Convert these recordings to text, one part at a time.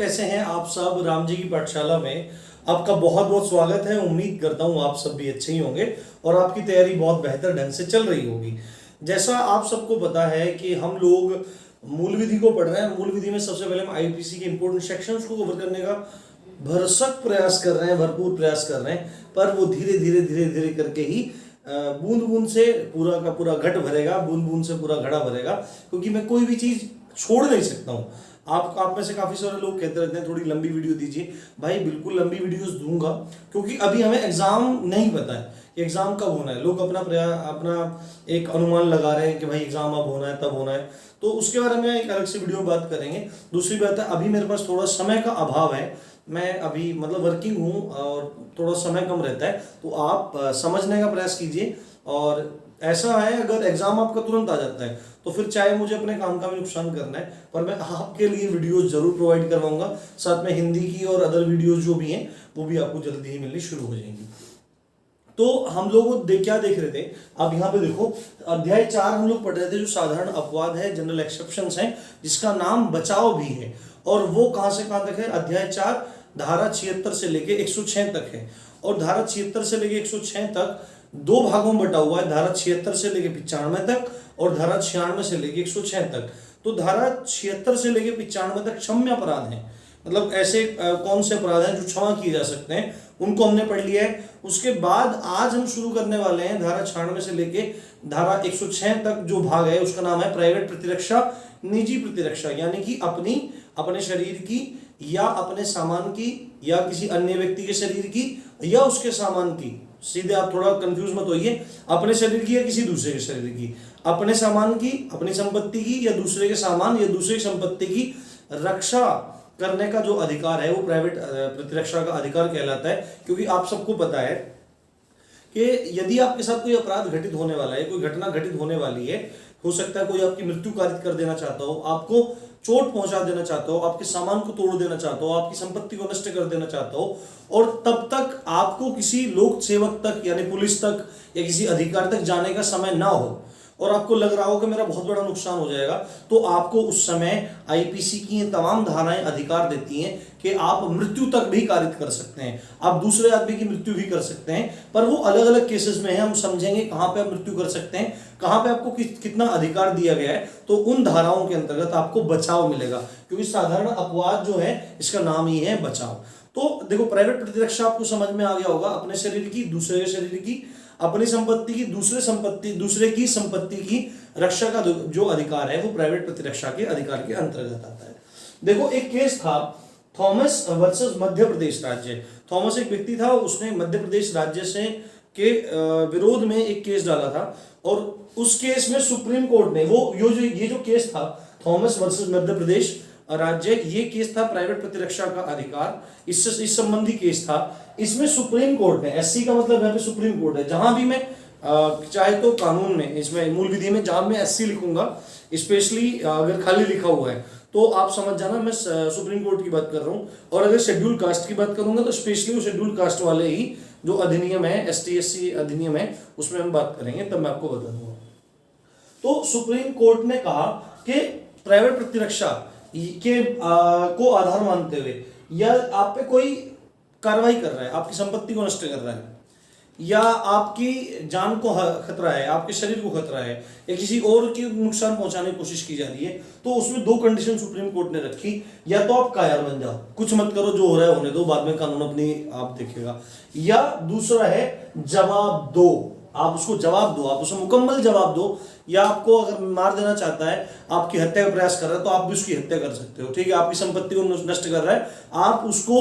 कैसे हैं आप सब। राम जी की पाठशाला में आपका बहुत बहुत स्वागत है। उम्मीद करता हूँ आप सब भी अच्छे ही होंगे और आपकी तैयारी बहुत बेहतर ढंग से चल रही होगी। जैसा आप सबको पता है कि हम लोग मूल विधि को पढ़ रहे हैं। मूल विधि में सबसे पहले हम आईपीसी के इंपॉर्टेंट सेक्शंस को कवर करने का भरसक प्रयास कर रहे हैं, भरपूर प्रयास कर रहे हैं, पर वो धीरे धीरे धीरे धीरे करके ही बूंद बूंद से पूरा का पूरा घट भरेगा, बूंद बूंद से पूरा घड़ा भरेगा, क्योंकि मैं कोई भी चीज़ छोड़ नहीं सकता हूँ। आप में से काफ़ी सारे लोग कहते रहते हैं थोड़ी लंबी वीडियो दीजिए। भाई बिल्कुल लंबी वीडियोस दूंगा, क्योंकि अभी हमें एग्ज़ाम नहीं पता है कि एग्ज़ाम कब होना है। लोग अपना एक अनुमान लगा रहे हैं कि भाई एग्ज़ाम अब होना है, तब होना है, तो उसके बारे में एक अलग से वीडियो में बात करेंगे। दूसरी बात है, अभी मेरे पास थोड़ा समय का अभाव है। मैं अभी मतलब वर्किंग हूँ और थोड़ा समय कम रहता है, तो आप समझने का प्रयास कीजिए। और ऐसा है, अगर एग्जाम आपका तुरंत आ जाता है तो फिर चाहे मुझे अपने काम का भी नुकसान करना है, पर मैं आपके लिए वीडियोस जरूर प्रोवाइड करवाऊंगा। साथ में हिंदी की और अदर वीडियोस जो भी हैं वो भी आपको जल्दी ही मिलनी शुरू हो जाएंगी। तो हम लोग क्या देख रहे थे, अब यहाँ पे देखो अध्याय 4 हम लोग पढ़ रहे थे, जो साधारण अपवाद है, जनरल एक्सेप्शंस है, जिसका नाम बचाव भी है। और वो कहां से कहां तक है? अध्याय 4 धारा 76 से लेके 106 तक है। और धारा 76 से लेके 106 तक दो भागों में बटा हुआ है, धारा 76 से लेके 95 तक और धारा 96 से लेके 106 तक। तो धारा 76 से लेके 95 तक क्षम्य अपराध है, मतलब ऐसे कौन से अपराध हैं जो क्षमा किए जा सकते हैं, उनको हमने पढ़ लिया है। उसके बाद आज हम शुरू करने वाले हैं धारा 96 से लेके धारा 106 तक। जो भाग है उसका नाम है प्राइवेट प्रतिरक्षा, निजी प्रतिरक्षा, यानी कि अपने शरीर की या अपने सामान की या किसी अन्य व्यक्ति के शरीर की या उसके सामान की। सीधे आप थोड़ा कंफ्यूज मत होइए, अपने शरीर की या किसी दूसरे के शरीर की, अपने सामान की, अपनी संपत्ति की या दूसरे के सामान या दूसरे की संपत्ति की रक्षा करने का जो अधिकार है वो प्राइवेट प्रतिरक्षा का अधिकार कहलाता है। क्योंकि आप सबको पता है कि यदि आपके साथ कोई अपराध घटित होने वाला है, कोई घटना घटित होने वाली है, हो सकता है कोई आपकी मृत्यु कारित कर देना चाहता हो, आपको चोट पहुंचा देना चाहता हो, आपके सामान को तोड़ देना चाहता हो, आपकी संपत्ति को नष्ट कर देना चाहता हो, और तब तक आपको किसी लोक सेवक तक यानी पुलिस तक या किसी अधिकारी तक जाने का समय ना हो, और आपको लग रहा हो कि मेरा बहुत बड़ा नुकसान हो जाएगा, तो आपको उस समय आईपीसी की ये तमाम धाराएं अधिकार देती हैं कि आप मृत्यु तक भी कारित कर सकते हैं, आप दूसरे आदमी की मृत्यु भी कर सकते हैं। पर वो अलग अलग केसेस में है, हम समझेंगे कहां पे आप मृत्यु कर सकते हैं, कहां पे आपको कितना अधिकार दिया गया है। तो उन धाराओं के अंतर्गत आपको बचाव मिलेगा, क्योंकि साधारण अपवाद जो है इसका नाम ही है बचाव। तो देखो, प्राइवेट प्रतिरक्षा आपको समझ में आ गया होगा, अपने शरीर की, दूसरे के शरीर की, अपनी संपत्ति की, दूसरे की संपत्ति की रक्षा का जो अधिकार है वो प्राइवेट प्रतिरक्षा के अधिकार के अंतर्गत आता है। देखो, एक केस था थॉमस वर्सेस मध्य प्रदेश राज्य। थॉमस एक व्यक्ति था, उसने मध्य प्रदेश राज्य से के विरोध में एक केस डाला था, और उस केस में सुप्रीम कोर्ट ने ये जो केस था थॉमस वर्सेस मध्य प्रदेश राज्य, ये केस था प्राइवेट प्रतिरक्षा का अधिकार, इससे इस संबंधी केस था। इसमें सुप्रीम कोर्ट ने, एससी का मतलब यहाँ पे सुप्रीम कोर्ट है। जहां भी मैं चाहे तो कानून में, इसमें मूल विधि में जहां मैं एससी लिखूंगा, स्पेशली अगर खाली लिखा हुआ है तो आप समझ जाना मैं सुप्रीम कोर्ट की बात कर रहा हूं। और अगर शेड्यूल कास्ट की बात करूंगा तो स्पेशली वो शेड्यूल कास्ट वाले ही जो अधिनियम है, एसटी एससी अधिनियम है, उसमें हम बात करेंगे, तब मैं आपको बता दूंगा। तो सुप्रीम कोर्ट ने कहा कि प्राइवेट प्रतिरक्षा को आधार मानते हुए, या आप पे कोई कार्रवाई कर रहा है, आपकी संपत्ति को नष्ट कर रहा है, या आपकी जान को खतरा है, आपके शरीर को खतरा है, या किसी और की नुकसान पहुंचाने की कोशिश की जा रही है, तो उसमें दो कंडीशन सुप्रीम कोर्ट ने रखी। या तो आप कायर बन जाओ, कुछ मत करो, जो हो रहा है होने दो, बाद में कानून अपनी आप देखेगा, या दूसरा है जवाब दो, आप उसको जवाब दो, आप उसे मुकम्मल जवाब दो। या आपको अगर मार देना चाहता है, आपकी हत्या का प्रयास कर रहा है, तो आप भी उसकी हत्या कर सकते हो, ठीक है। आपकी संपत्ति को नष्ट कर रहा है, आप उसको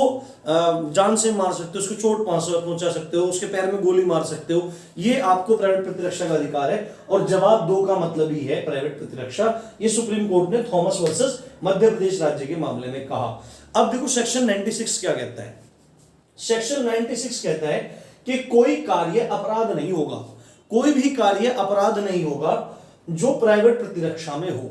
जान से मार सकते हो, उसको चोट पहुंचा सकते हो, उसके पैर में गोली मार सकते हो। ये आपको प्राइवेट प्रतिरक्षा का अधिकार है, और जवाब दो का मतलब ही है प्राइवेट प्रतिरक्षा। ये सुप्रीम कोर्ट ने थॉमस वर्सेस मध्य प्रदेश राज्य के मामले में कहा। अब देखो सेक्शन 96 क्या कहता है। सेक्शन 96 कहता है कि कोई कार्य अपराध नहीं होगा, कोई भी कार्य अपराध नहीं होगा जो प्राइवेट प्रतिरक्षा में हो।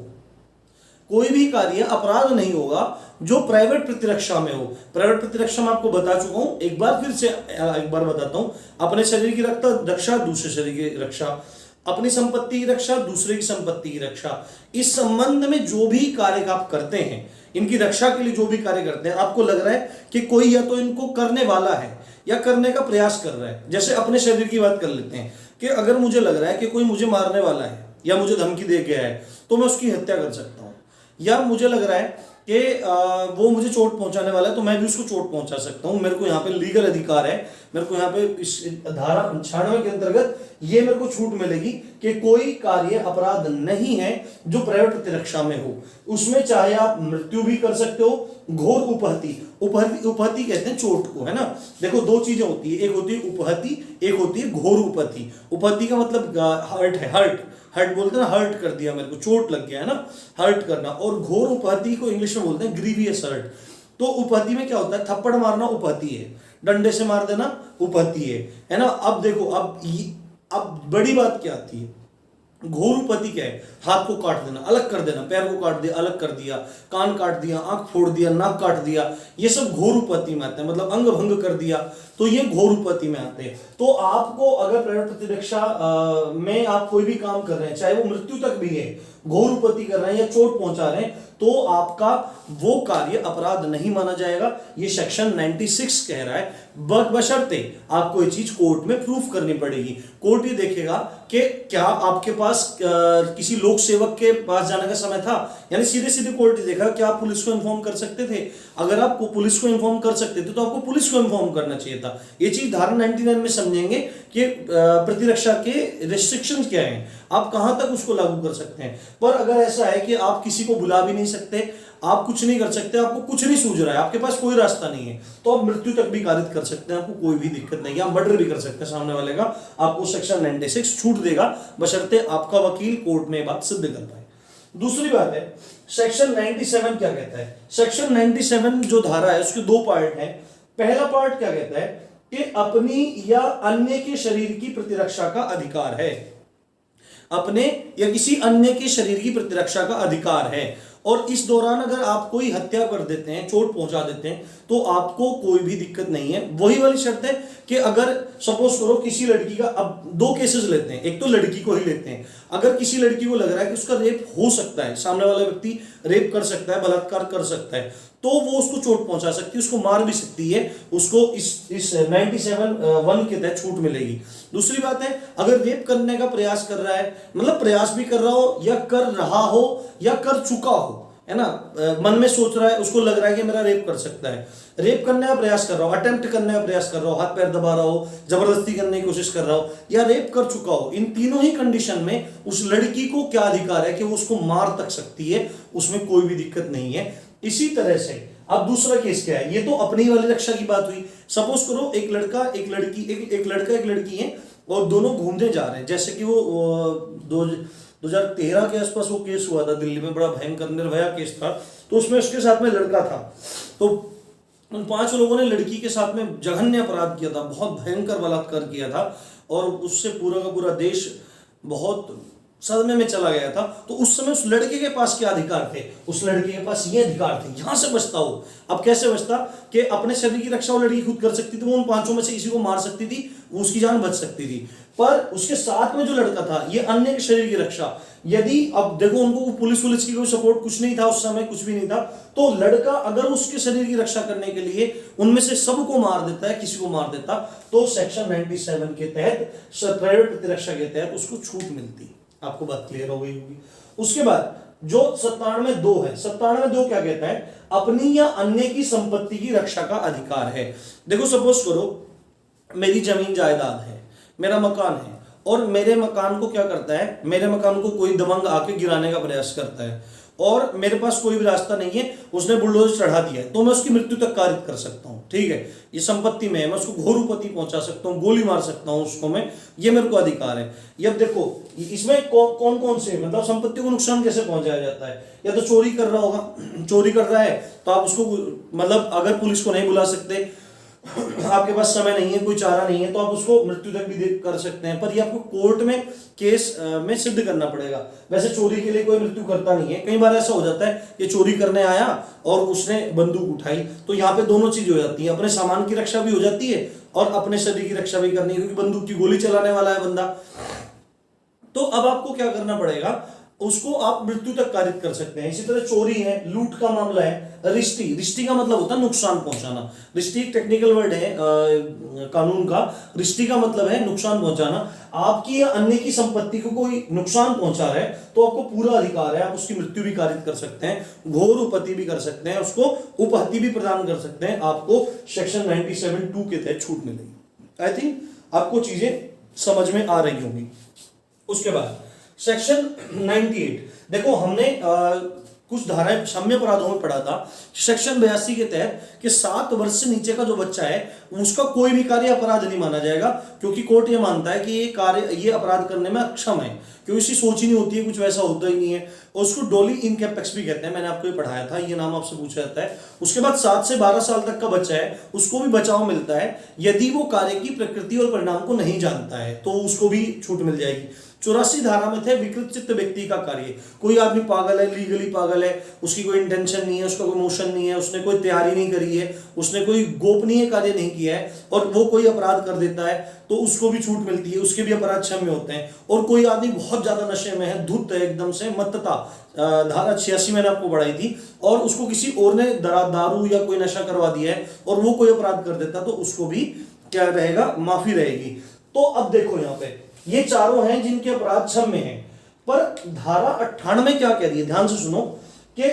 कोई भी कार्य अपराध नहीं होगा जो प्राइवेट प्रतिरक्षा में हो। प्राइवेट प्रतिरक्षा में आपको बता चुका हूं, एक बार फिर से एक बार बताता हूं। अपने शरीर की रक्षा, दूसरे शरीर की रक्षा, अपनी संपत्ति की रक्षा, दूसरे की संपत्ति की रक्षा। इस संबंध में जो भी कार्य आप करते हैं, इनकी रक्षा के लिए जो भी कार्य करते हैं, आपको लग रहा है कि कोई या तो इनको करने वाला है या करने का प्रयास कर रहा है। जैसे अपने शरीर की बात कर लेते हैं कि अगर मुझे लग रहा है कि कोई मुझे मारने वाला है या मुझे धमकी दे गया है तो मैं उसकी हत्या कर सकता हूं, या मुझे लग रहा है कि वो मुझे चोट पहुंचाने वाला है तो मैं भी उसको चोट पहुंचा सकता हूं। मेरे को यहाँ पे लीगल अधिकार है, मेरे को यहाँ पे इस धारा 96 के अंतर्गत ये मेरे को छूट मिलेगी कि कोई कार्य अपराध नहीं है जो प्राइवेट प्रतिरक्षा में हो। उसमें चाहे आप मृत्यु भी कर सकते हो, घोर उपहति, उपहति कहते हैं चोट को, है ना। देखो दो चीजें होती है, एक होती है उपहति, एक होती है घोर उपहति। उपहति का मतलब हर्ट है, हर्ट बोलते हैं ना, हर्ट कर दिया मेरे को, चोट लग गया है ना, हर्ट करना। और घोर उपहति को इंग्लिश में बोलते हैं ग्रीवियस हर्ट। तो उपहति में क्या होता है, थप्पड़ मारना उपहति है, डंडे से मार देना उपहति है ना। अब देखो अब बड़ी बात क्या आती है, घोर उपहति क्या है, हाथ को काट देना, अलग कर देना, पैर को काट दिया, अलग कर दिया, कान काट दिया, आंख फोड़ दिया, नाक काट दिया, ये सब घोर उपहति में आते हैं, मतलब अंग भंग कर दिया, तो ये घोर उपहति में आते हैं। तो आपको अगर प्राइवेट प्रतिरक्षा में आप कोई भी काम कर रहे हैं, चाहे वो मृत्यु तक भी है, घोर उपहति कर रहे हैं या चोट पहुंचा रहे हैं, तो आपका वो कार्य अपराध नहीं माना जाएगा। ये सेक्शन 96 कह रहा है, बशर्ते आपको ये चीज कोर्ट में प्रूफ करनी पड़ेगी। कोर्ट ये देखेगा कि क्या आपके पास किसी लोक सेवक के पास जाने का समय था, यानी सीधे सीधे कोर्ट ये देखा क्या आप पुलिस को इन्फॉर्म कर सकते थे। अगर आप पुलिस को इन्फॉर्म कर सकते थे तो आपको पुलिस को इन्फॉर्म करना चाहिए था। ये चीज धारा 99 में समझेंगे कि प्रतिरक्षा के रिस्ट्रिक्शंस क्या हैं, आप कहां तक उसको लागू कर सकते हैं। पर अगर ऐसा है कि आप किसी को बुला भी नहीं सकते, आप कुछ नहीं कर सकते, आपको कुछ नहीं सूझ रहा है, आपके पास कोई रास्ता नहीं है, तो आप मृत्यु तक भी कारित कर सकते हैं, आपको कोई भी दिक्कत नहीं है। आप मर्डर भी कर सकते हैं सामने वाले का, आपको सेक्शन 96 छूट देगा, बशर्ते आपका वकील कोर्ट में बात सिद्ध कर पाए। दूसरी बात है सेक्शन 97 क्या कहता है। सेक्शन 97 जो धारा है उसके दो पार्ट हैं। पहला पार्ट क्या कहता है कि अपनी या अन्य के शरीर की प्रतिरक्षा का अधिकार है, अपने या किसी अन्य के शरीर की प्रतिरक्षा का अधिकार है। और इस दौरान अगर आप कोई हत्या कर देते हैं, चोट पहुंचा देते हैं, तो आपको कोई भी दिक्कत नहीं है। वही वाली शर्त है कि अगर सपोज करो किसी लड़की का, अब दो केसेस लेते हैं, एक तो लड़की को ही लेते हैं। अगर किसी लड़की को लग रहा है कि उसका रेप हो सकता है, सामने वाला व्यक्ति रेप कर सकता है, बलात्कार कर सकता है, तो वो उसको चोट पहुंचा सकती है, उसको मार भी सकती है, उसको इस 97(1) के तहत छूट मिलेगी। दूसरी बात है अगर रेप करने का प्रयास कर रहा है, मतलब प्रयास भी कर रहा हो या कर रहा हो या कर चुका हो, है ना, मन में सोच रहा है, उसको लग रहा है कि मेरा रेप कर सकता है, रेप करने का प्रयास कर रहा हो, अटेम्प्ट करने का प्रयास कर रहा हो, हाथ पैर दबा रहा हो, जबरदस्ती करने की कोशिश कर रहा हो, या रेप कर चुका हो, इन तीनों ही कंडीशन में उस लड़की को क्या अधिकार है कि वो उसको मार तक सकती है, उसमें कोई भी दिक्कत नहीं है। इसी तरह से अब दूसरा केस क्या है, ये तो अपनी वाली रक्षा की बात हुई। सपोज करो एक लड़का एक लड़की, एक लड़का एक लड़की है और दोनों घूमने जा रहे हैं, जैसे कि वो 2013 के आसपास वो केस हुआ था दिल्ली में, बड़ा भयंकर निर्भया केस था। तो उसमें उसके साथ में लड़का था, तो उन 5 लोगों ने लड़की के साथ में जघन्य अपराध किया था, बहुत भयंकर बलात्कार किया था, और उससे पूरा का पूरा देश बहुत सदमे में चला गया था। तो उस समय उस लड़के के पास क्या अधिकार थे, उस लड़के के पास ये अधिकार थे, यहां से बचता हो। अब कैसे बचता कि अपने शरीर की रक्षा वो लड़की खुद कर सकती थी, वो उन 5 में से किसी को मार सकती थी, उसकी जान बच सकती थी। पर उसके साथ में जो लड़का था, ये अन्य के शरीर की रक्षा, यदि अब देखो उनको पुलिस की कोई सपोर्ट कुछ नहीं था उस समय, कुछ भी नहीं था, तो लड़का अगर उसके शरीर की रक्षा करने के लिए उनमें से सबको मार देता है, किसी को मार देता, तो सेक्शन 97 के तहत, प्राइवेट प्रतिरक्षा के तहत उसको छूट मिलती। आपको बात क्लियर हो गई होगी। उसके बाद जो 97(2) है, 97(2) क्या कहता है, अपनी या अन्य की संपत्ति की रक्षा का अधिकार है। देखो सपोज करो मेरी जमीन जायदाद है, मेरा मकान है, और मेरे मकान को क्या करता है, मेरे मकान को कोई दबंग आके गिराने का प्रयास करता है, और मेरे पास कोई भी रास्ता नहीं है, उसने बुलडोजर चढ़ा दिया है, तो मैं उसकी मृत्यु तक कारित कर सकता हूं। ठीक है, ये संपत्ति में है, मैं उसको घोर उपहति पहुंचा सकता हूं, गोली मार सकता हूं उसको मैं, ये मेरे को अधिकार है। ये अब देखो इसमें कौन कौन से, मतलब संपत्ति को नुकसान कैसे पहुंचाया जाता है। या तो चोरी कर रहा होगा, चोरी कर रहा है तो आप उसको, मतलब अगर पुलिस को नहीं बुला सकते, आपके पास समय नहीं है, कोई चारा नहीं है, तो आप उसको मृत्यु तक भी कर सकते हैं। पर ये आपको कोर्ट में केस में सिद्ध करना पड़ेगा। वैसे चोरी के लिए कोई मृत्यु करता नहीं है। कई बार ऐसा हो जाता है कि चोरी करने आया और उसने बंदूक उठाई, तो यहाँ पे दोनों चीज हो जाती है, अपने सामान की रक्षा भी हो जाती है और अपने शरीर की रक्षा भी करनी है, क्योंकि बंदूक की गोली चलाने वाला है बंदा। तो अब आपको क्या करना पड़ेगा, उसको आप मृत्यु तक कारित कर सकते हैं। इसी तरह चोरी है, लूट का मामला है, रिश्ती, रिश्ती का मतलब होता है नुकसान पहुंचाना। रिश्ती एक टेक्निकल वर्ड है कानून का। रिश्ती का मतलब है नुकसान पहुंचाना। आपकी या अन्य की संपत्ति को कोई नुकसान पहुंचा रहा है तो आपको पूरा अधिकार है, आप उसकी मृत्यु भी कारित कर सकते हैं, घोर उपहति भी कर सकते हैं, उसको उपहति भी प्रदान कर सकते हैं। आपको सेक्शन 97(2) के तहत छूट मिलेगी। आई थिंक आपको चीजें समझ में आ रही होंगी। उसके बाद सेक्शन 98, देखो हमने कुछ धाराएं क्षम्य अपराधों में पढ़ा था। सेक्शन 82 के तहत कि 7 वर्ष से नीचे का जो बच्चा है उसका कोई भी कार्य अपराध नहीं माना जाएगा, क्योंकि कोर्ट ये मानता है कि ये अपराध करने में अक्षम है, क्योंकि उसकी सोच ही नहीं होती है, कुछ वैसा होता ही नहीं है। और उसको डोली इनकैपेक्स भी कहते हैं, मैंने आपको ये पढ़ाया था, ये नाम आपसे पूछा जाता है। उसके बाद 7 से 12 साल तक का बच्चा है, उसको भी बचाव मिलता है यदि वो कार्य की प्रकृति और परिणाम को नहीं जानता है, तो उसको भी छूट मिल जाएगी। 84 धारा में थे विकृत चित्त व्यक्ति का कार्य। कोई आदमी पागल है, लीगली पागल है, उसकी कोई इंटेंशन नहीं है, उसका कोई मोशन नहीं है, उसने कोई तैयारी नहीं करी है, उसने कोई गोपनीय कार्य नहीं किया है और वो कोई अपराध कर देता है तो उसको भी छूट मिलती है, उसके भी अपराध क्षम्य होते हैं। और कोई आदमी बहुत ज्यादा नशे में है, धुत है, एकदम से मत्तता, धारा 86 मैंने आपको पढ़ाई थी, और उसको किसी और ने दारू या कोई नशा करवा दिया है और वो कोई अपराध कर देता तो उसको भी क्या रहेगा, माफी रहेगी। तो अब देखो यहाँ पे ये चारों हैं जिनके अपराध क्षम्य हैं, पर धारा 98 क्या कह रही है, ध्यान से सुनो, कि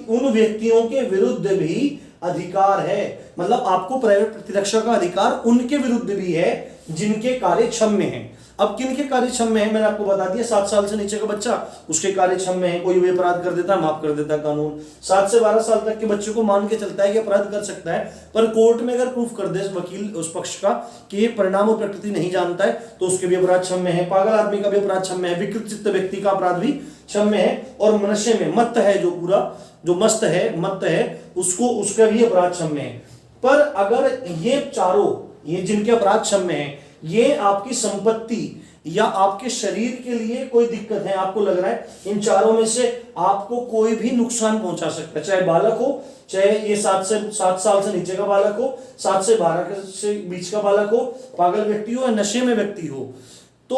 उन व्यक्तियों के विरुद्ध भी अधिकार है। मतलब आपको प्राइवेट प्रतिरक्षा का अधिकार उनके विरुद्ध भी है जिनके कार्य क्षम्य हैं। अब किनके कार्य क्षम्य है मैंने आपको बता दिया। 7 साल से नीचे का बच्चा, उसके कार्य क्षम्य है, कोई भी अपराध कर देता है माफ कर देता है कानून। 7 से 12 साल तक के बच्चे को मान के चलता है कि अपराध कर सकता है, पर कोर्ट में अगर प्रूफ कर दे वकील उस पक्ष का कि ये परिणाम और प्रकृति नहीं जानता है तो उसके भी अपराध क्षम्य है। पागल आदमी का भी अपराध क्षम्य है, विकृत चित्त व्यक्ति का अपराध भी क्षम्य है, और नशे में मत्त है जो पूरा जो मस्त है उसको उसका भी अपराध क्षम्य है। पर अगर ये चारों, ये जिनके अपराध क्षम्य है, ये आपकी संपत्ति या आपके शरीर के लिए कोई दिक्कत है, आपको लग रहा है इन चारों में से आपको कोई भी नुकसान पहुंचा सकता है, चाहे बालक हो, चाहे ये 7 साल से नीचे का बालक हो, 7 से 12 से बीच का बालक हो, पागल व्यक्ति हो या नशे में व्यक्ति हो, तो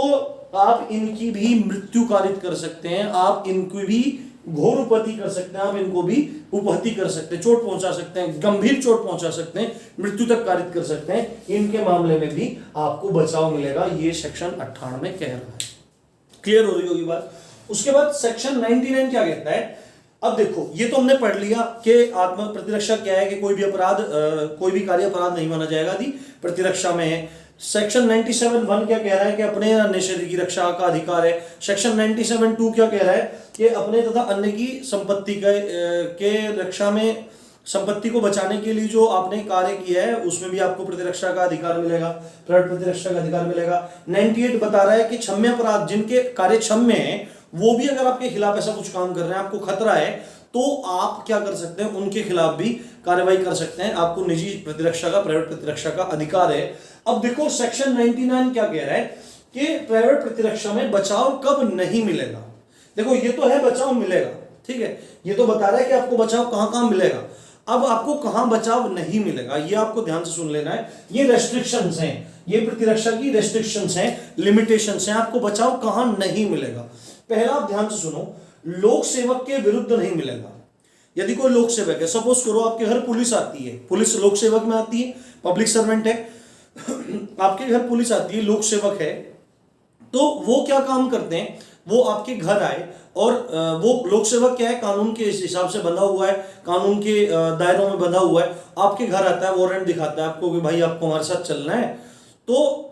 आप इनकी भी मृत्यु कारित कर सकते हैं, आप इनको भी घोर उपहति कर सकते हैं, आप इनको भी उपहति कर सकते हैं, चोट पहुंचा सकते हैं, गंभीर चोट पहुंचा सकते हैं, मृत्यु तक कारित कर सकते हैं। इनके मामले में भी आपको बचाव मिलेगा, ये सेक्शन 98 कह रहा है। क्लियर हो रही होगी बात। उसके बाद सेक्शन 99 क्या कहता है। अब देखो ये तो हमने पढ़ लिया कि आत्म प्रतिरक्षा क्या है, कि कोई भी कार्य अपराध नहीं माना जाएगा यदि प्रतिरक्षा में है। सेक्शन 97(1) क्या कह रहा है कि अपने या अन्य शरीर की रक्षा का अधिकार है। सेक्शन 97(2) क्या कह रहा है कि अपने तथा अन्य की संपत्ति के रक्षा में, संपत्ति को बचाने के लिए जो आपने कार्य किया है उसमें भी आपको प्रतिरक्षा का अधिकार मिलेगा, प्रतिरक्षा का अधिकार मिलेगा। 98 बता रहा है कि क्षम्य अपराध, जिनके कार्य क्षम्य है, वो भी अगर आपके खिलाफ ऐसा कुछ काम कर रहे हैं, आपको खतरा है, तो आप क्या कर सकते हैं, उनके खिलाफ भी कार्रवाई कर सकते हैं। आपको निजी प्रतिरक्षा का, प्राइवेट प्रतिरक्षा का अधिकार है। अब देखो सेक्शन 99 क्या कह रहा है कि प्राइवेट प्रतिरक्षा में बचाव कब नहीं मिलेगा। देखो ये तो है बचाव मिलेगा, ठीक है, ये तो बता रहा है कि आपको बचाव कहां कहां मिलेगा। अब आपको कहां बचाव नहीं मिलेगा ये आपको ध्यान से सुन लेना है। ये रेस्ट्रिक्शंस हैं, ये प्रतिरक्षा की रेस्ट्रिक्शंस हैं, लिमिटेशंस हैं, आपको बचाव कहां नहीं मिलेगा। पहला आप ध्यान से सुनो, लोक सेवक के विरुद्ध नहीं मिलेगा। यदि कोई लोक सेवक है, सपोज करो आपके घर पुलिस आती है, पुलिस लोक सेवक में आती है, पब्लिक सर्वेंट है, आपके घर पुलिस आती है, लोक सेवक है, तो वो क्या काम करते हैं, वो आपके घर आए और वो लोक सेवक क्या है, कानून के हिसाब से बंधा हुआ है, कानून के दायरों में बंधा हुआ है, आपके घर आता है, वारंट दिखाता है आपको कि भाई आपको हमारे साथ चलना है। तो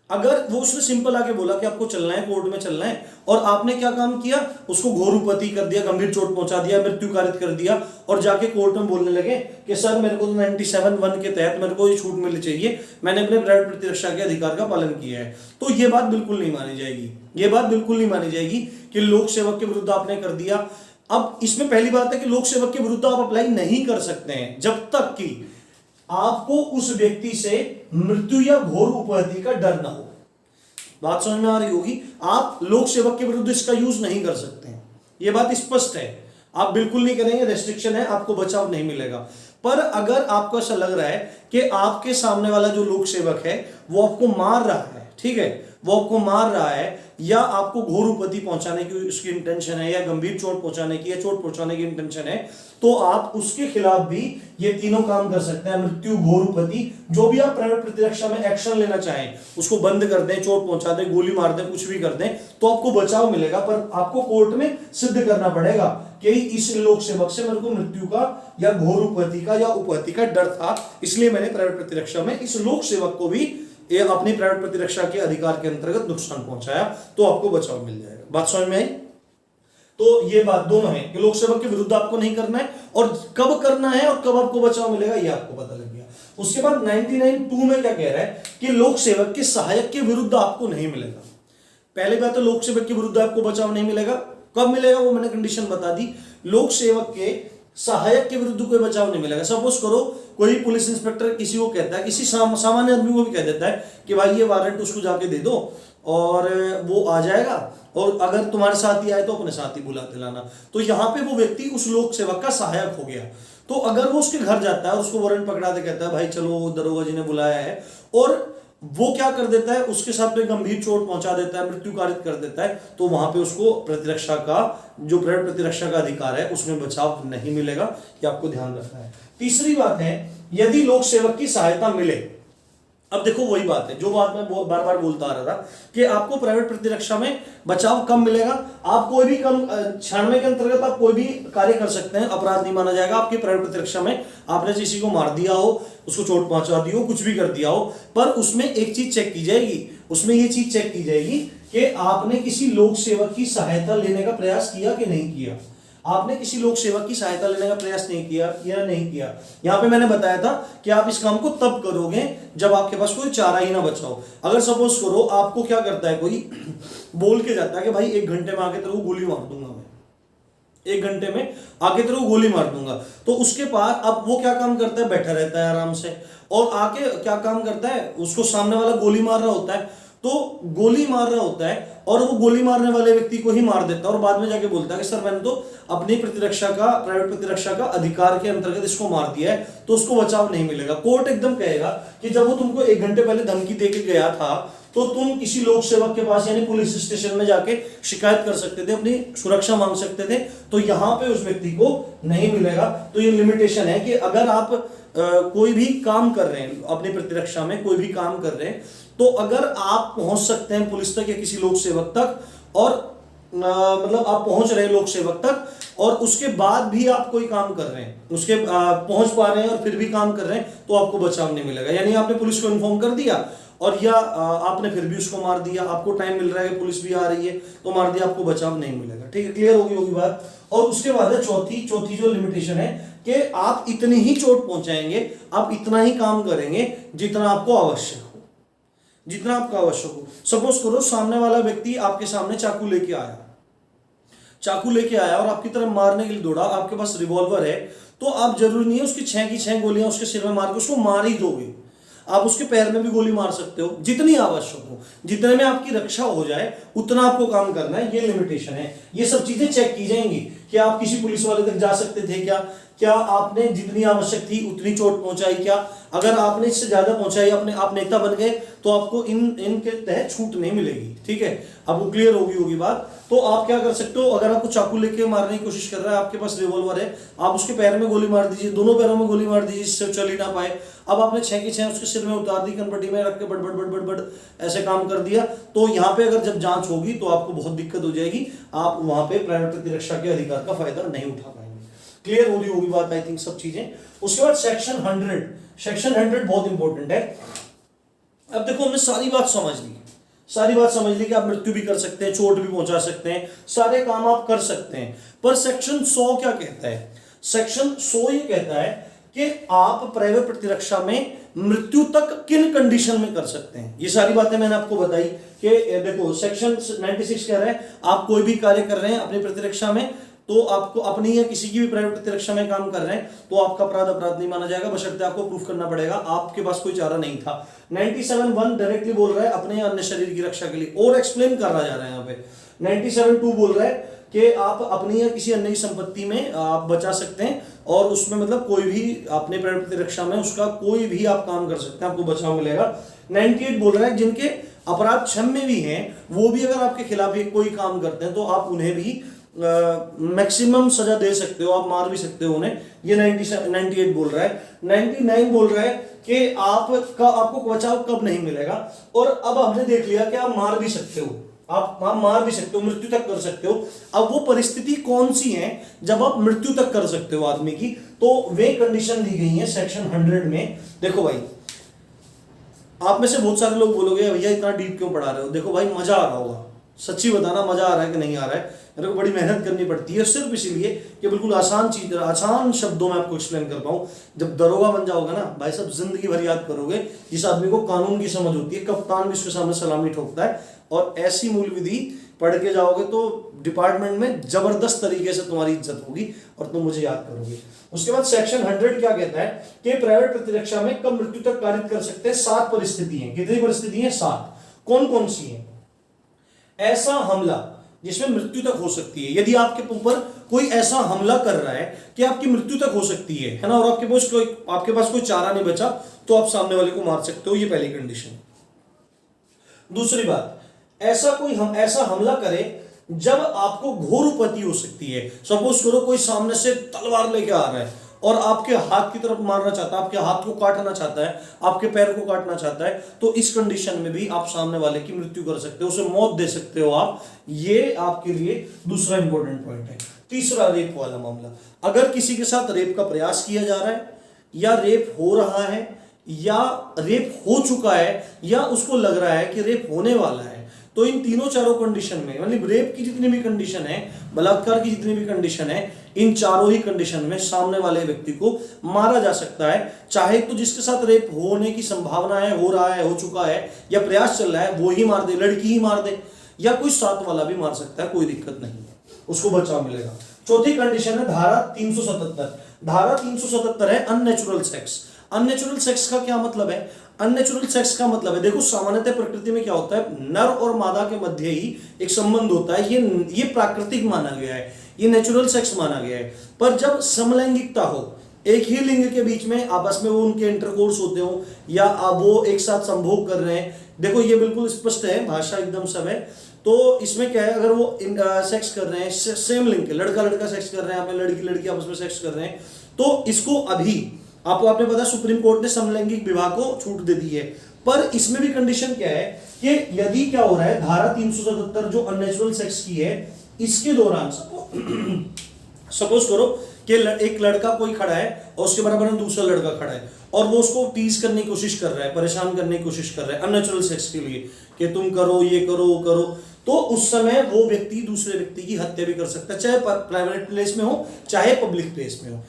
अगर वो उसने सिंपल आके बोला कि आपको चलना है, कोर्ट में चलना है, और आपने क्या काम किया, उसको घोर उपहति कर दिया, गंभीर चोट पहुंचा दिया, मृत्यु कारित कर दिया, और जाके कोर्ट में बोलने लगे कि सर मेरे को तो 97(1) के तहत मेरे को ये छूट मिलनी चाहिए, मैंने अपने प्राइवेट प्रतिरक्षा के अधिकार का पालन किया है, तो ये बात बिल्कुल नहीं मानी जाएगी। ये बात बिल्कुल नहीं मानी जाएगी कि लोक सेवक के विरुद्ध आपने कर दिया। अब इसमें पहली बात है कि लोक सेवक के विरुद्ध आप अप्लाई नहीं कर सकते हैं जब तक कि आपको उस व्यक्ति से मृत्यु या घोर उपहति का डर ना हो। बात समझ में आ रही होगी। आप लोक सेवक के विरुद्ध इसका यूज नहीं कर सकते हैं, ये बात स्पष्ट है, आप बिल्कुल नहीं करेंगे, रेस्ट्रिक्शन है, आपको बचाव नहीं मिलेगा। पर अगर आपको ऐसा लग रहा है कि आपके सामने वाला जो लोक सेवक है वो आपको मार रहा है, ठीक है, वो आपको मार रहा है, या आपको घोर उपति पहुंचाने की उसकी इंटेंशन है, या गंभीर चोट पहुंचाने की या चोट पहुंचाने की इंटेंशन है, तो आप उसके खिलाफ भी ये तीनों काम कर सकते हैं। मृत्यु, घोर उपति, जो भी आप प्राइवेट प्रतिरक्षा में एक्शन लेना चाहें, उसको बंद कर दें, चोट पहुंचा दें, गोली मार दें, कुछ भी कर दें, तो आपको बचाव मिलेगा। पर आपको कोर्ट में सिद्ध करना पड़ेगा कि इस लोक सेवक से मेरे को मृत्यु का या घोर उपति का या उपति का डर था, इसलिए मैंने प्राइवेट प्रतिरक्षा में इस लोक सेवक को भी ये अपनी प्राइवेट प्रतिरक्षा के अधिकार के अंतर्गत नुकसान पहुंचाया, तो आपको बचाव मिल जाएगा। बात समझ में आई? तो ये बात दोनों है कि लोक सेवक के विरुद्ध आपको नहीं करना है, और कब करना है और कब आपको बचाव मिलेगा ये आपको पता लग गया। उसके बाद 99(2) में क्या कह रहा है कि लोक सेवक के सहायक के विरुद्ध आपको नहीं मिलेगा। पहली बात तो लोक सेवक के विरुद्ध आपको बचाव नहीं मिलेगा। कब मिलेगा वो मैंने कंडीशन बता दी। लोक सेवक के सहायक के विरुद्ध कोई बचाव नहीं मिलेगा। सपोज करो कोई पुलिस इंस्पेक्टर किसी को कहता है, किसी सामान्य आदमी को भी कह देता है कि भाई ये वारंट उसको जाके दे दो, और वो आ जाएगा, और अगर तुम्हारे साथ ही आए तो अपने साथ ही बुला के लाना। तो यहाँ पे वो व्यक्ति उस लोक सेवक का सहायक हो गया। तो अगर वो उसके घर जाता है और उसको वारंट पकड़ा दे, कहता है भाई चलो दरोगा जी ने बुलाया है, और वो क्या कर देता है, उसके साथ पे गंभीर चोट पहुंचा देता है, मृत्यु कारित कर देता है, तो वहां पे उसको प्रतिरक्षा का जो प्राइवेट प्रतिरक्षा का अधिकार है उसमें बचाव नहीं मिलेगा। ये आपको ध्यान रखना है। तीसरी बात है, यदि लोक सेवक की सहायता मिले। अब देखो वही बात है जो बात मैं बार बार बोलता आ रहा था कि आपको प्राइवेट प्रतिरक्षा में बचाव कम मिलेगा। आप कोई भी कम 96 के अंतर्गत आप कोई भी कार्य कर सकते हैं, अपराध नहीं माना जाएगा। आपकी प्राइवेट प्रतिरक्षा में आपने किसी को मार दिया हो, उसको चोट पहुंचा दी हो, कुछ भी कर दिया हो, पर उसमें एक चीज चेक की जाएगी, उसमें ये चीज चेक की जाएगी कि आपने किसी लोक सेवक की सहायता लेने का प्रयास किया कि नहीं किया। आपने किसी लोक सेवक की सहायता लेने का प्रयास नहीं किया या नहीं किया। यहां पे मैंने बताया था कि आप इस काम को तब करोगे जब आपके पास कोई चारा ही ना बचा हो। अगर सपोज करो आपको क्या करता है, कोई बोल के जाता है कि भाई 1 घंटे में आके तेरे को गोली मार दूंगा, मैं 1 घंटे में आके तेरे को गोली मार दूंगा, तो उसके बाद अब वो क्या काम करता है, बैठा रहता है आराम से, और आके क्या काम करता है, उसको सामने वाला गोली मार रहा होता है, तो गोली मार रहा होता है और वो गोली मारने वाले व्यक्ति को ही मार देता है, और बाद में जाके बोलता है कि सर मैंने तो अपनी प्रतिरक्षा का, प्राइवेट प्रतिरक्षा का अधिकार के अंतर्गत इसको मार दिया है, तो उसको बचाव नहीं मिलेगा। कोर्ट एकदम कहेगा कि जब वो तुमको 1 घंटे पहले धमकी दे के गया था, तो तुम किसी लोक सेवक के पास यानी पुलिस स्टेशन में जाके शिकायत कर सकते थे, अपनी सुरक्षा मांग सकते थे, तो यहां पे उस व्यक्ति को नहीं मिलेगा। तो ये लिमिटेशन है कि अगर आप कोई भी काम कर रहे हैं, अपनी प्रतिरक्षा में कोई भी काम कर रहे हैं, तो अगर आप पहुंच सकते हैं पुलिस तक या किसी लोक सेवक तक, और मतलब आप पहुंच रहे हैं लोक सेवक तक, और उसके बाद भी आप कोई काम कर रहे हैं, उसके पहुंच पा रहे हैं और फिर भी काम कर रहे हैं, तो आपको बचाव नहीं मिलेगा। यानी आपने पुलिस को इन्फॉर्म कर दिया और या आपने फिर भी उसको मार दिया, आपको टाइम मिल रहा है कि पुलिस भी आ रही है तो मार दिया, आपको बचाव नहीं मिलेगा। ठीक है, क्लियर होगी बात। और उसके बाद है चौथी जो लिमिटेशन है कि आप इतनी ही चोट पहुंचाएंगे, आप इतना ही काम करेंगे जितना आपको आवश्यक हो, जितना आपको आवश्यक हो। सपोज करो सामने वाला व्यक्ति आपके सामने चाकू लेके आया और आपकी तरफ मारने के लिए दौड़ा, आपके पास रिवॉल्वर है, तो आप जरूरी नहीं है उसकी 6 की 6 गोलियां उसके सिर में मार के उसको मार ही दोगे। आप उसके पैर में भी गोली मार सकते हो, जितनी आवश्यक हो, जितने में आपकी रक्षा हो जाए उतना आपको काम करना है। ये लिमिटेशन है। ये सब चीजें चेक की जाएंगी कि आप किसी पुलिस वाले तक जा सकते थे क्या आपने जितनी आवश्यक थी उतनी चोट पहुंचाई क्या। अगर आपने इससे ज्यादा पहुंचाई, अपने आप नेता बन गए, तो आपको इनके तहत छूट नहीं मिलेगी। ठीक है, आपको क्लियर होगी बात। तो आप क्या कर सकते हो, अगर आपको चाकू लेके मारने की कोशिश कर रहा है, आपके पास रिवॉल्वर है, आप उसके पैर में गोली मार दीजिए, दोनों पैरों में गोली मार दीजिए जिससे चल ही ना पाए। अब आपने 6 की 6 उसके सिर में उतार दी, कनपट्टी में रख के बड़ ऐसे काम कर दिया, तो यहाँ पे अगर जब जांच होगी तो आपको बहुत दिक्कत हो जाएगी, आप वहां पे प्राइवेट प्रतिरक्षा के अधिकार का फायदा नहीं उठा पाएंगे। क्लियर हो रही होगी बात, आई थिंक सब चीजें। उसके बाद सेक्शन 100 बहुत इंपॉर्टेंट है। अब देखो हमने सारी बात समझ ली कि आप मृत्यु भी कर सकते हैं, चोट भी पहुंचा सकते हैं, सारे काम आप कर सकते हैं। पर सेक्शन 100 क्या कहता है? सेक्शन 100 ये कहता है कि आप प्राइवेट प्रतिरक्षा में मृत्यु तक किन कंडीशन में कर सकते हैं। ये सारी बातें मैंने आपको बताई कि देखो सेक्शन 96 कह रहा है आप कोई भी कार्य कर रहे हैं अपनी प्रतिरक्षा में, तो आपको अपनी या किसी की भी प्राइवेट प्रतिरक्षा में काम कर रहे हैं, तो आपका अपराध नहीं माना जाएगा, बशर्ते आपको प्रूफ करना पड़ेगा आपके पास कोई चारा नहीं था। 97(1) डायरेक्टली बोल रहा है अपने अन्य शरीर की रक्षा के लिए, और एक्सप्लेन कर रहा जा रहा है यहाँ पे। 97(2) बोल रहा है कि आप अपनी या किसी अन्य संपत्ति में आप बचा सकते हैं, और उसमें मतलब कोई भी अपने प्राइवेट प्रतिरक्षा में उसका कोई भी आप काम कर सकते हैं, आपको बचाव मिलेगा। 98 बोल रहा है जिनके अपराध क्षम्य भी हैं, वो भी अगर आपके खिलाफ ये कोई काम करते हैं तो आप उन्हें भी मैक्सिमम सजा दे सकते हो, आप मार भी सकते हो उन्हें। ये 98 बोल रहा है। 99 बोल रहा है कि आपको बचाव कब नहीं मिलेगा। और अब हमने देख लिया कि आप मार भी सकते हो, आप मार भी सकते हो, मृत्यु तक कर सकते हो। अब वो परिस्थिति कौन सी है जब आप मृत्यु तक कर सकते हो आदमी की, तो वे कंडीशन दी गई है सेक्शन 100 में। देखो भाई, आप में से बहुत सारे लोग बोलोगे भैया इतना डीप क्यों पढ़ा रहे हो। देखो भाई, मजा आ रहा होगा, सच्ची बताना मजा आ रहा है कि नहीं आ रहा है। मेरे को बड़ी मेहनत करनी पड़ती है सिर्फ इसीलिए कि बिल्कुल आसान चीज, आसान शब्दों में आपको एक्सप्लेन कर पाऊं। जब दरोगा बन जाओगे ना भाई साहब, जिंदगी भर याद करोगे। जिस आदमी को कानून की समझ होती है, कप्तान भी उसके सामने सलामी ठोकता है। और ऐसी मूल विधि पढ़ के जाओगे तो डिपार्टमेंट में जबरदस्त तरीके से तुम्हारी इज्जत होगी और तुम मुझे याद करोगे। उसके बाद सेक्शन 100 क्या कहता है कि प्राइवेट प्रतिरक्षा में कब मृत्यु तक कारित कर सकते हैं। 7 परिस्थिति हैं। कितनी परिस्थिति हैं? 7। कौन कौन सी हैं? ऐसा हमला जिसमें मृत्यु तक हो सकती है। यदि आपके ऊपर कोई ऐसा हमला कर रहा है कि आपकी मृत्यु तक हो सकती है ना, और आपके पास कोई चारा नहीं बचा, तो आप सामने वाले को मार सकते हो। ये पहली कंडीशन। दूसरी बात, ऐसा हमला करे जब आपको घोर उपत्ति हो सकती है। सपोज करो कोई सामने से तलवार लेके आ रहा है और आपके हाथ की तरफ मारना चाहता है, आपके हाथ को काटना चाहता है, आपके पैर को काटना चाहता है, तो इस कंडीशन में भी आप सामने वाले की मृत्यु कर सकते हो, उसे मौत दे सकते हो आप। ये आपके लिए दूसरा इंपॉर्टेंट पॉइंट है। तीसरा, रेप वाला मामला। अगर किसी के साथ रेप का प्रयास किया जा रहा है, या रेप हो रहा है, या रेप हो चुका है, या उसको लग रहा है कि रेप होने वाला है, तो इन तीनों चारों कंडीशन में, मतलब रेप की जितनी भी कंडीशन है, बलात्कार की जितनी भी कंडीशन है, इन चारों ही कंडीशन में सामने वाले व्यक्ति को मारा जा सकता है। चाहे तो जिसके साथ रेप होने की संभावना है, हो रहा है, हो चुका है, या प्रयास चल रहा है, वो ही मार दे, लड़की ही मार दे, या कोई साथ वाला भी मार सकता है, कोई दिक्कत नहीं है, उसको बचाव मिलेगा। चौथी कंडीशन है धारा 377। धारा 377 है अननेचुरल सेक्स। अननेचुरल सेक्स का क्या मतलब है? अननेचुरल सेक्स का मतलब है, देखो सामान्यतः प्रकृति में क्या होता है, नर और मादा के मध्य ही एक संबंध होता है, ये प्राकृतिक माना गया है, ये नेचुरल सेक्स माना गया है। पर जब समलैंगिकता हो, एक ही लिंग के बीच में आपस में वो उनके इंटरकोर्स होते हो, या वो एक साथ संभोग कर रहे हैं, देखो ये बिल्कुल स्पष्ट है, भाषा एकदम सब है। तो इसमें क्या है, अगर वो सेक्स कर रहे हैं, सेम लिंग के, लड़का लड़का सेक्स कर रहे हैं, लड़की लड़की आपस में सेक्स कर रहे हैं, तो इसको अभी आपने पता सुप्रीम कोर्ट ने समलैंगिक विवाह को छूट दे दी है। पर इसमें भी कंडीशन क्या है कि यदि क्या हो रहा है, धारा 377 जो अननेचुरल सेक्स की है, इसके दौरान सपोज करो कि एक लड़का कोई खड़ा है और उसके बराबर में दूसरा लड़का खड़ा है, और वो उसको टीज करने की कोशिश कर रहा है, परेशान करने की कोशिश कर रहा है अननेचुरल सेक्स के लिए, कि तुम करो, ये करो, वो करो, तो उस समय वो व्यक्ति दूसरे व्यक्ति की हत्या भी कर सकता है, चाहे प्राइवेट प्लेस में हो, चाहे पब्लिक प्लेस में हो।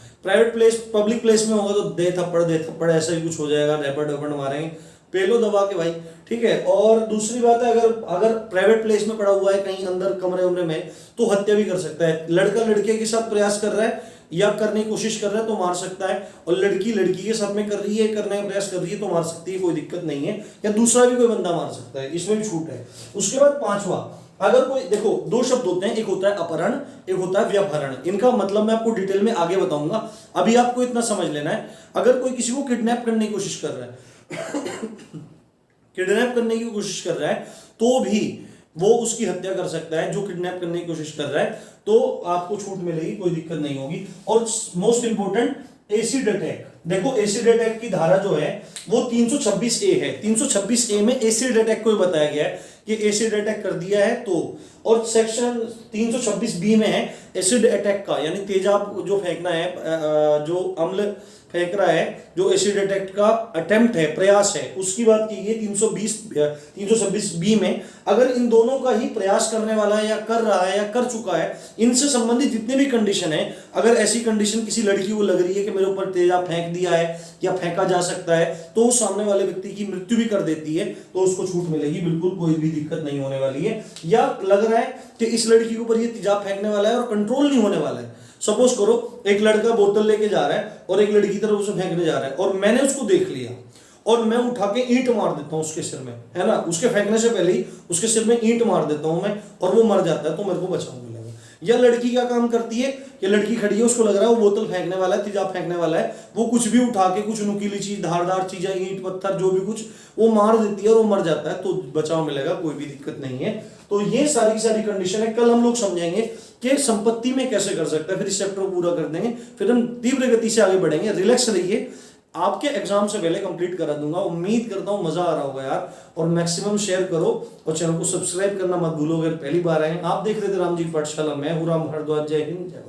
पब्लिक प्लेस में होगा तो दे थप्पड़ ऐसा ही कुछ हो जाएगा, रैपड़ मारेंगे, पेलो दबा के भाई, ठीक है। और दूसरी बात है, अगर प्राइवेट प्लेस में पड़ा हुआ है कहीं अंदर कमरे उमरे में, तो हत्या भी कर सकता है। लड़का लड़के के साथ प्रयास कर रहा है या करने की कोशिश कर रहा है तो मार सकता है, और लड़की लड़की के साथ में कर रही है, करने का प्रयास कर रही है तो मार सकती है, कोई दिक्कत नहीं है। या दूसरा भी कोई बंदा मार सकता है, इसमें भी छूट है। उसके बाद पांचवा, अगर कोई, देखो दो शब्द होते हैं, एक होता है अपहरण, एक होता है व्यपहरण। इनका मतलब मैं आपको डिटेल में आगे बताऊंगा, अभी आपको इतना समझ लेना है। अगर कोई किसी को किडनैप करने की कोशिश कर रहा है किडनैप करने की कोशिश कर रहा है, तो भी वो उसकी हत्या कर सकता है, जो किडनैप करने की कोशिश कर रहा है, तो आपको छूट मिलेगी, कोई दिक्कत नहीं होगी। और मोस्ट इंपोर्टेंट, एसिड अटैक। देखो एसिड अटैक की धारा जो है वो 326A है। 326A में एसिड अटैक को बताया गया है कि एसिड अटैक कर दिया है तो, और सेक्शन 326B में है एसिड अटैक का, यानी तेजाब जो फेंकना है, जो अम्ल फेंक रहा है, जो एसिड अटैक का अटेम्प्ट है, प्रयास है, उसकी बात की गई 326B में। अगर इन दोनों का ही प्रयास करने वाला है, या कर रहा है, या कर चुका है, इनसे संबंधित जितने भी कंडीशन है, अगर ऐसी कंडीशन किसी लड़की को लग रही है कि मेरे ऊपर तेजाब फेंक दिया है या फेंका जा सकता है, तो उस सामने वाले व्यक्ति की मृत्यु भी कर देती है, तो उसको छूट मिलेगी, बिल्कुल कोई भी दिक्कत नहीं होने वाली है। या लग रहा है कि इस लड़की के ऊपर ये तेजाब फेंकने वाला है और कंट्रोल नहीं होने वाला है, सपोज करो एक लड़का बोतल लेके जा रहा है और एक लड़की की तरफ उसे फेंकने जा रहा है, और मैंने उसको देख लिया और मैं उठा के ईंट मार देता हूं उसके सिर में, है ना, उसके फेंकने से पहले ही उसके सिर में ईंट मार देता हूं मैं, और वो मर जाता है, तो मेरे को बचाव मिलेगा। या लड़की क्या काम करती है कि लड़की खड़ी है, उसको लग रहा है वो बोतल फेंकने वाला है, तेजाब फेंकने वाला है, वो कुछ भी उठा के कुछ नुकीली चीज, धारदार चीजें, ईंट पत्थर जो भी कुछ, वो मार देती है और वो मर जाता है, तो बचाव मिलेगा, कोई भी दिक्कत नहीं है। तो ये सारी की सारी कंडीशन है। कल हम लोग समझेंगे कि संपत्ति में कैसे कर सकते हैं, फिर इस चैप्टर को पूरा कर देंगे, फिर हम तीव्र गति से आगे बढ़ेंगे। रिलैक्स रहिए, आपके एग्जाम से पहले कंप्लीट करा दूंगा। उम्मीद करता हूं मजा आ रहा होगा यार, और मैक्सिमम शेयर करो और चैनल को सब्सक्राइब करना मत भूलो अगर पहली बार आए। आप देख रहे थे राम जी पाठशाला, मैं हूं राम भारद्वाज। जय हिंद, जय भारत।